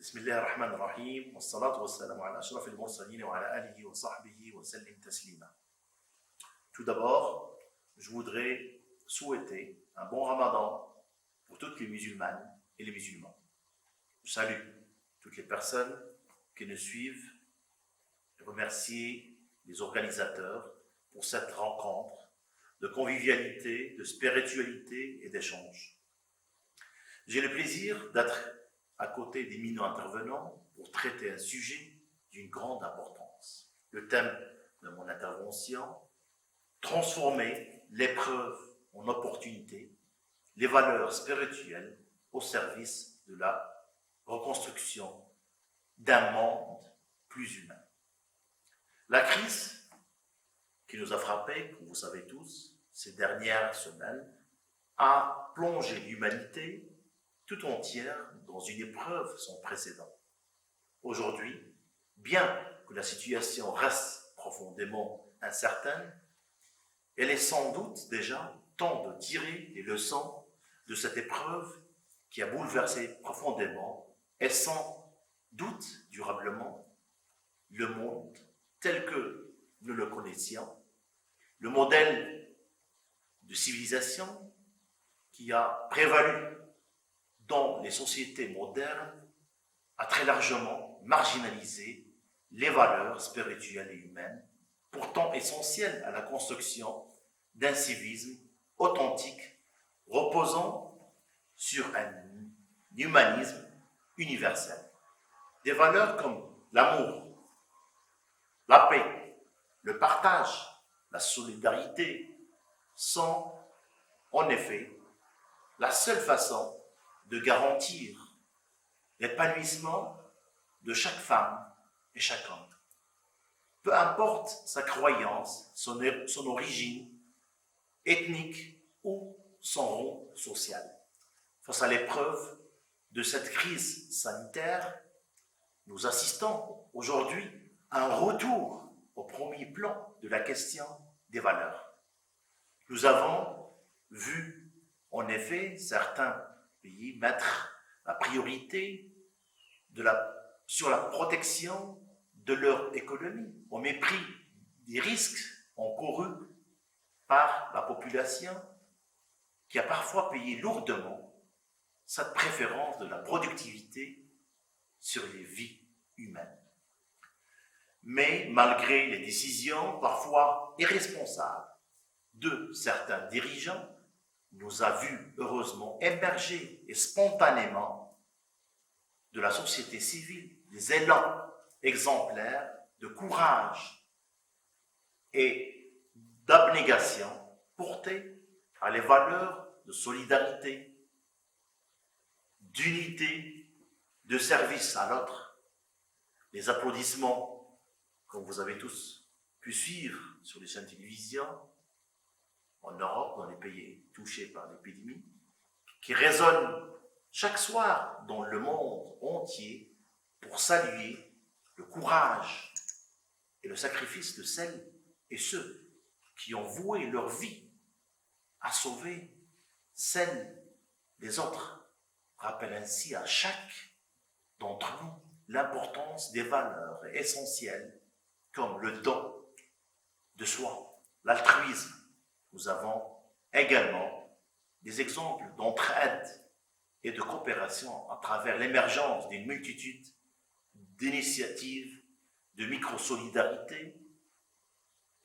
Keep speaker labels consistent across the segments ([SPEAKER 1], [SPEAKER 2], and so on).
[SPEAKER 1] بسم الله الرحمن الرحيم والصلاة والسلام على أشرف المرسلين وعلى آله وصحبه وسلم تسليما. Tout d'abord, je voudrais souhaiter un bon ramadan pour toutes les musulmanes et les musulmans. Je salue toutes les personnes qui nous suivent et remercier les organisateurs pour cette rencontre de convivialité, de spiritualité et d'échange. J'ai le plaisir d'être à côté d'éminents intervenants pour traiter un sujet d'une grande importance. Le thème de mon intervention, transformer l'épreuve en opportunité, les valeurs spirituelles au service de la reconstruction d'un monde plus humain. La crise qui nous a frappés, comme vous savez tous, ces dernières semaines, a plongé l'humanité tout entière dans une épreuve sans précédent. Aujourd'hui, bien que la situation reste profondément incertaine, elle est sans doute déjà temps de tirer les leçons de cette épreuve qui a bouleversé profondément et sans doute durablement le monde tel que nous le connaissions, le modèle de civilisation qui a prévalu dans les sociétés modernes a très largement marginalisé les valeurs spirituelles et humaines, pourtant essentielles à la construction d'un civisme authentique reposant sur un humanisme universel. Des valeurs comme l'amour, la paix, le partage, la solidarité sont en effet la seule façon de garantir l'épanouissement de chaque femme et chaque homme. Peu importe sa croyance, son origine ethnique ou son rang social. Face à l'épreuve de cette crise sanitaire, nous assistons aujourd'hui à un retour au premier plan de la question des valeurs. Nous avons vu en effet certains pays mettre la priorité sur la protection de leur économie, au mépris des risques encourus par la population qui a parfois payé lourdement cette préférence de la productivité sur les vies humaines. Mais malgré les décisions parfois irresponsables de certains dirigeants, nous a vu heureusement émerger et spontanément de la société civile des élans exemplaires de courage et d'abnégation portés à les valeurs de solidarité, d'unité, de service à l'autre. Les applaudissements, comme vous avez tous pu suivre sur les chaînes de télévision, en Europe, dans les pays touchés par l'épidémie, qui résonnent chaque soir dans le monde entier pour saluer le courage et le sacrifice de celles et ceux qui ont voué leur vie à sauver celle des autres. Rappelle ainsi à chaque d'entre nous l'importance des valeurs essentielles comme le don de soi, l'altruisme. Nous avons également des exemples d'entraide et de coopération à travers l'émergence d'une multitude d'initiatives de micro-solidarité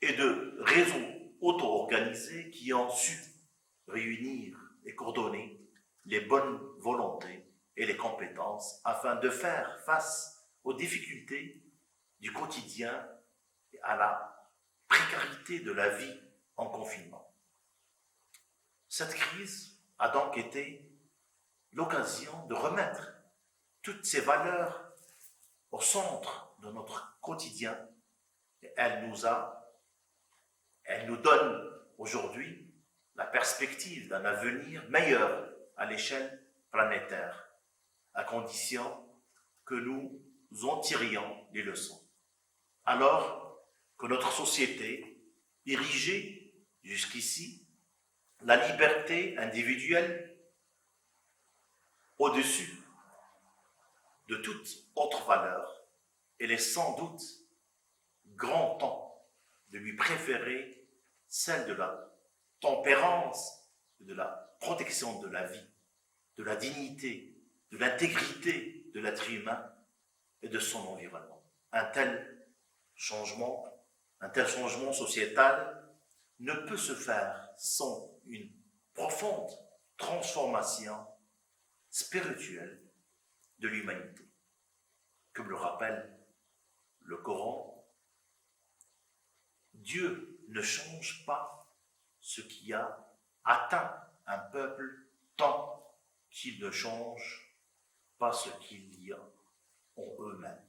[SPEAKER 1] et de réseaux auto-organisés qui ont su réunir et coordonner les bonnes volontés et les compétences afin de faire face aux difficultés du quotidien et à la précarité de la vie en confinement. Cette crise a donc été l'occasion de remettre toutes ces valeurs au centre de notre quotidien. Et elle nous donne aujourd'hui la perspective d'un avenir meilleur à l'échelle planétaire, à condition que nous en tirions les leçons. Alors que notre société, érigée jusqu'ici, la liberté individuelle au-dessus de toute autre valeur, il est sans doute grand temps de lui préférer celle de la tempérance, de la protection de la vie, de la dignité, de l'intégrité de l'être humain et de son environnement. Un tel changement sociétal ne peut se faire sans une profonde transformation spirituelle de l'humanité. Comme le rappelle le Coran, Dieu ne change pas ce qui a atteint un peuple tant qu'il ne change pas ce qu'il y a en eux-mêmes.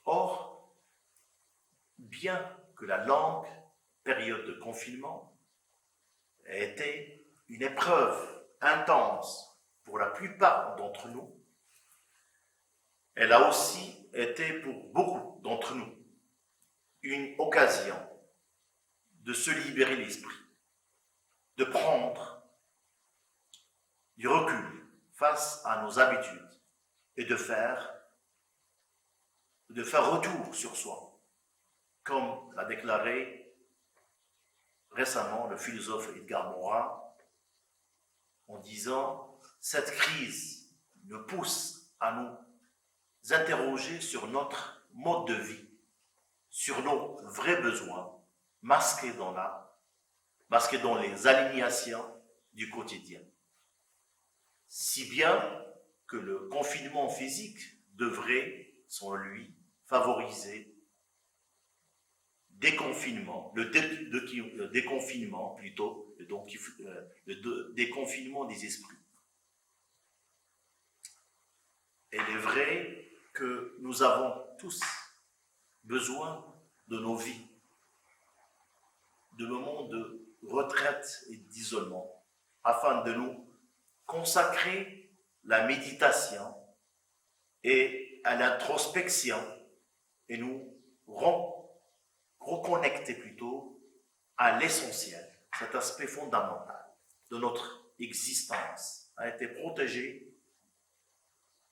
[SPEAKER 1] Or, bien que la longue période de confinement ait été une épreuve intense pour la plupart d'entre nous, elle a aussi été pour beaucoup d'entre nous une occasion de se libérer l'esprit, de prendre du recul face à nos habitudes et de faire retour sur soi, comme l'a déclaré récemment le philosophe Edgar Morin, en disant « Cette crise nous pousse à nous interroger sur notre mode de vie, sur nos vrais besoins, masqués dans les alignations du quotidien. Si bien que le confinement physique devrait, selon lui, favoriser le déconfinement plutôt, donc le déconfinement des esprits. Il est vrai que nous avons tous besoin de nos vies, de moments de retraite et d'isolement, afin de nous consacrer la méditation et à l'introspection et nous reconnecter plutôt à l'essentiel. Cet aspect fondamental de notre existence a été protégé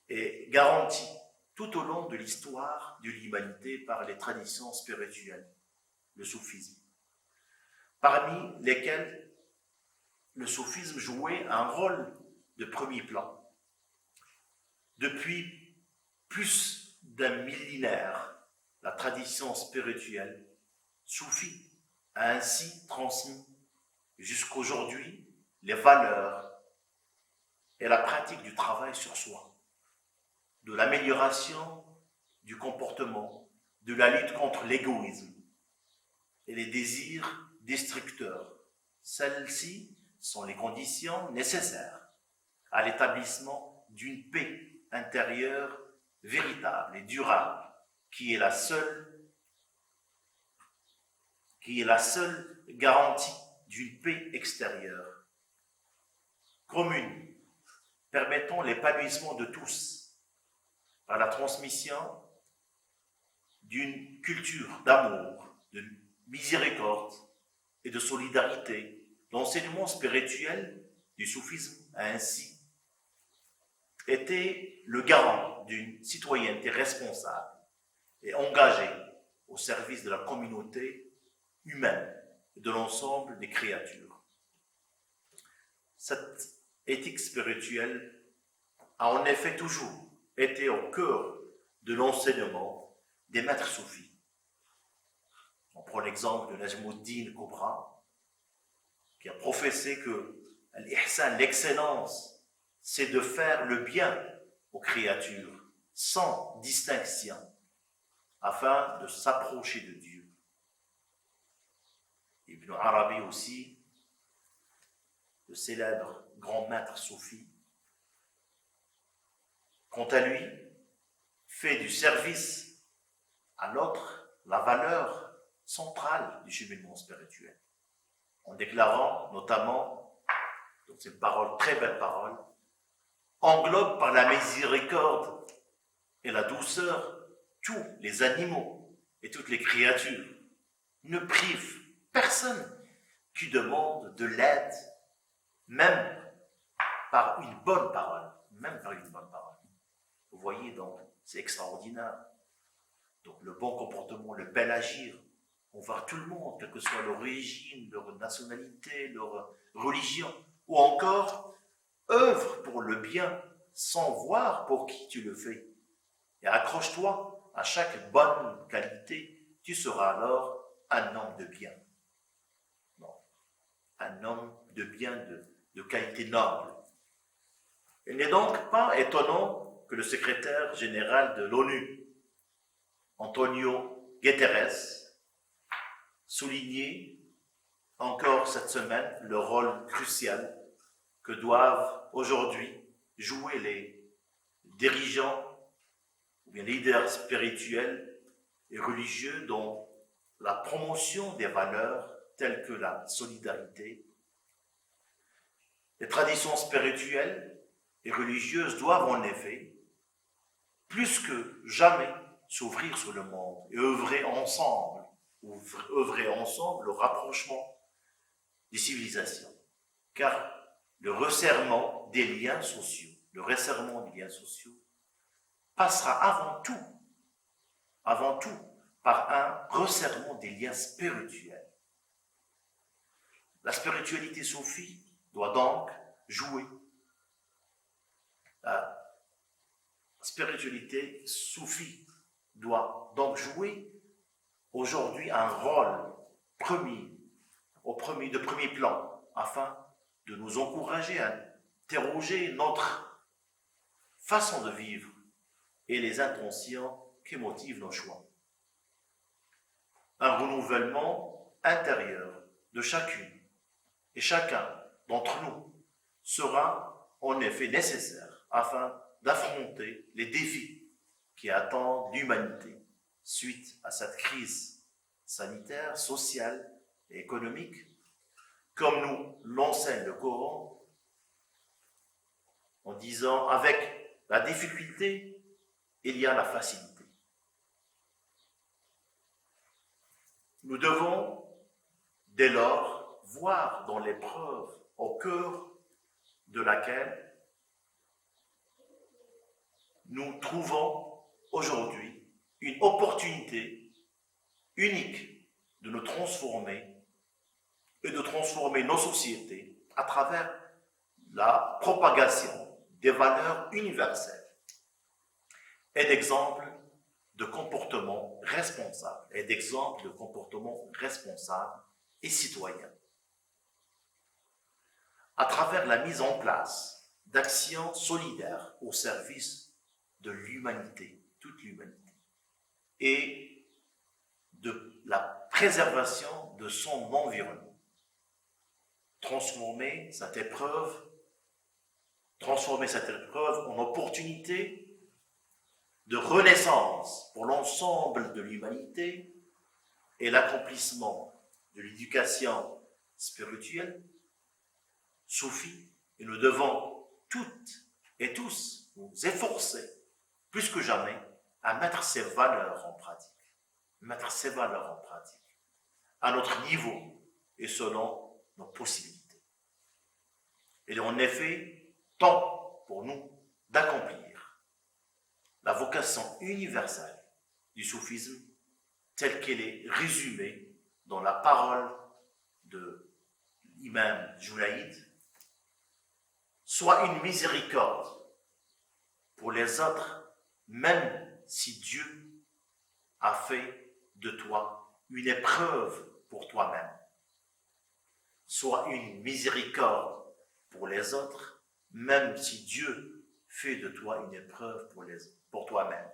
[SPEAKER 1] et garanti tout au long de l'histoire de l'humanité par les traditions spirituelles, le soufisme, parmi lesquelles le soufisme jouait un rôle de premier plan. Depuis plus d'un millénaire, la tradition spirituelle soufie a ainsi transmis jusqu'aujourd'hui les valeurs et la pratique du travail sur soi, de l'amélioration du comportement, de la lutte contre l'égoïsme et les désirs destructeurs. Celles-ci sont les conditions nécessaires à l'établissement d'une paix intérieure véritable et durable, qui est la seule garantie d'une paix extérieure commune, permettant l'épanouissement de tous par la transmission d'une culture d'amour, de miséricorde et de solidarité. L'enseignement spirituel du soufisme a ainsi été le garant d'une citoyenneté responsable et engagée au service de la communauté humaine et de l'ensemble des créatures. Cette éthique spirituelle a en effet toujours été au cœur de l'enseignement des maîtres soufis. On prend l'exemple de Najmuddin Kubra, qui a professé que l'ihsan, l'excellence, c'est de faire le bien aux créatures, sans distinction, afin de s'approcher de Dieu. Ibn Arabi aussi, le célèbre grand maître soufi, quant à lui, fait du service à l'autre la valeur centrale du cheminement spirituel, en déclarant notamment, dans ces paroles, très belles paroles, englobe par la miséricorde et la douceur tous les animaux et toutes les créatures, ne prive personne qui demande de l'aide, même par une bonne parole, donc c'est extraordinaire. Donc le bon comportement, le bel agir, envers tout le monde, quel que soit leur origine, leur nationalité, leur religion, ou encore œuvre pour le bien sans voir pour qui tu le fais. Et accroche-toi à chaque bonne qualité, tu seras alors un homme de bien. Non, un homme de bien, de qualité noble. Il n'est donc pas étonnant que le secrétaire général de l'ONU, Antonio Guterres, soulignait encore cette semaine le rôle crucial que doivent aujourd'hui jouer les dirigeants ou bien leaders spirituels et religieux dans la promotion des valeurs telles que la solidarité. Les traditions spirituelles et religieuses doivent en effet, plus que jamais, s'ouvrir sur le monde et œuvrer ensemble le rapprochement des civilisations. Car le resserrement des liens sociaux, passera avant tout, par un resserrement des liens spirituels. La spiritualité soufie doit donc jouer. La spiritualité soufie doit donc jouer aujourd'hui un rôle de premier plan, afin de nous encourager à interroger notre façon de vivre et les intentions qui motivent nos choix. Un renouvellement intérieur de chacune et chacun d'entre nous sera en effet nécessaire afin d'affronter les défis qui attendent l'humanité suite à cette crise sanitaire, sociale et économique. Comme nous l'enseigne le Coran, en disant avec la difficulté, il y a la facilité. Nous devons dès lors voir dans l'épreuve au cœur de laquelle nous trouvons aujourd'hui une opportunité unique de nous transformer et de transformer nos sociétés à travers la propagation des valeurs universelles et d'exemples de comportements responsables et citoyens. À travers la mise en place d'actions solidaires au service de l'humanité, toute l'humanité, et de la préservation de son environnement. Transformer cette épreuve en opportunité de renaissance pour l'ensemble de l'humanité et l'accomplissement de l'éducation spirituelle soufie. Et nous devons toutes et tous nous efforcer plus que jamais à mettre ces valeurs en pratique, à notre niveau et selon nos possibilités. Il est en effet temps pour nous d'accomplir la vocation universelle du soufisme telle qu'elle est résumée dans la parole de l'imam Junaïd, soit une miséricorde pour les autres, même si Dieu a fait de toi une épreuve pour toi-même. Sois une miséricorde pour les autres, même si Dieu fait de toi une épreuve pour toi-même.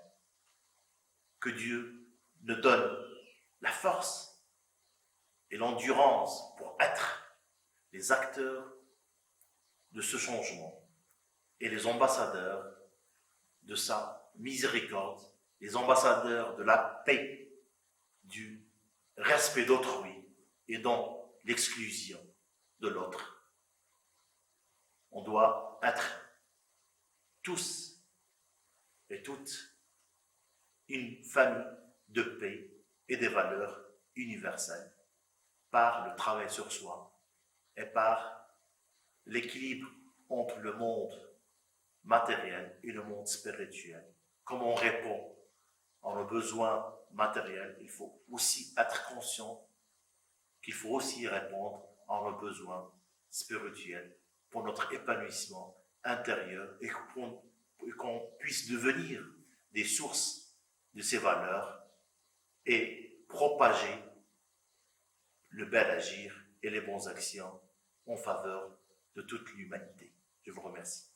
[SPEAKER 1] Que Dieu nous donne la force et l'endurance pour être les acteurs de ce changement et les ambassadeurs de sa miséricorde, les ambassadeurs de la paix, du respect d'autrui et dans l'exclusion de l'autre. On doit être tous et toutes une famille de paix et des valeurs universelles par le travail sur soi et par l'équilibre entre le monde matériel et le monde spirituel comme on répond à nos besoins matériels, il faut aussi être conscient qu'il faut aussi répondre à nos besoins spirituels pour notre épanouissement intérieur et qu'on puisse devenir des sources de ces valeurs et propager le bel agir et les bonnes actions en faveur de toute l'humanité. Je vous remercie.